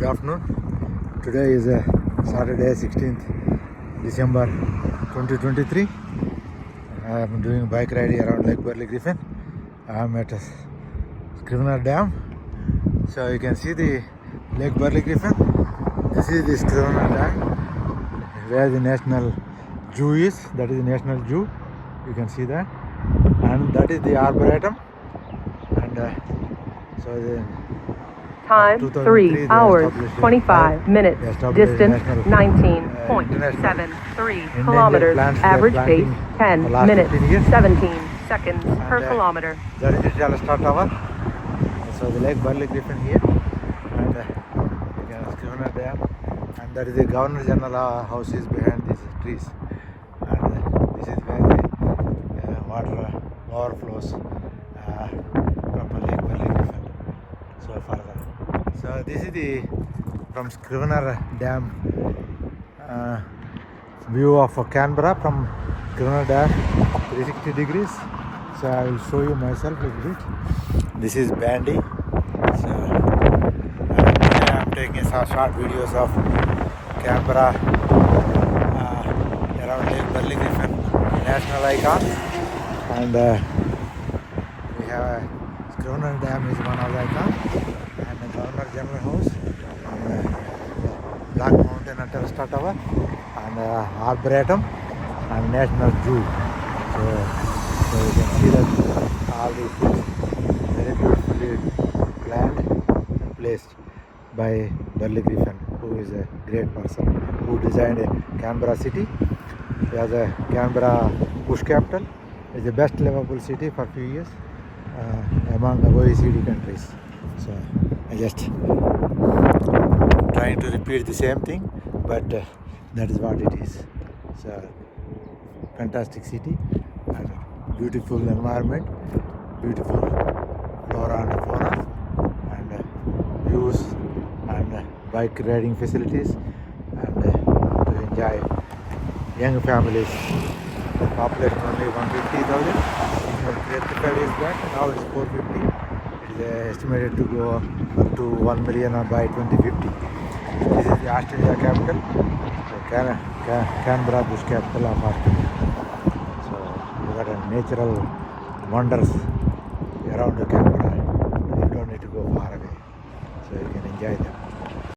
Good afternoon. Today is Saturday, 16th December 2023. I am doing bike ride around Lake Burley, Griffin. I am at Scrivener Dam. So you can see the Lake Burley, Griffin. This is the Scrivener Dam, where the National Zoo is. That is the National Zoo. You can see that. And that is the Arboretum. And so the Time 3 hours 25 minutes. Distance 19.73 kilometers. Average pace 10 minutes 17 seconds per kilometer. That is the Star Tower. So the Lake Burley Griffin here, and Scrivener Dam, and that is the Governor General house is behind these trees, and this is where the water overflows from the Lake Burley Griffin. So further. So this is the from Scrivener Dam view of Canberra from Scrivener Dam, 360 degrees. So I will show you myself a little bit. This is Bandy. So I am taking some short videos of Canberra around Lake Burley Griffin, national icon, and we have Scrivener Dam is one of the icons. And the Governor General House, and Black Mountain at Star Tower, and Arboretum, and National Zoo. So you can see that all these things very beautifully planned and placed by Burley Griffin, who is a great person, who designed a Canberra city. He has a Canberra bush capital. It's the best livable city for few years among the OECD countries. So I just trying to repeat the same thing, but that is what it is. So fantastic city, and beautiful environment, beautiful flora and fauna, and views, and bike riding facilities, and to enjoy young families. The population only 150,000. 35 years back, now it's 450. It is estimated to go up to 1 million by 2050. This is the Australia capital, Canberra bush capital of Australia. So you got a natural wonders around the Canberra.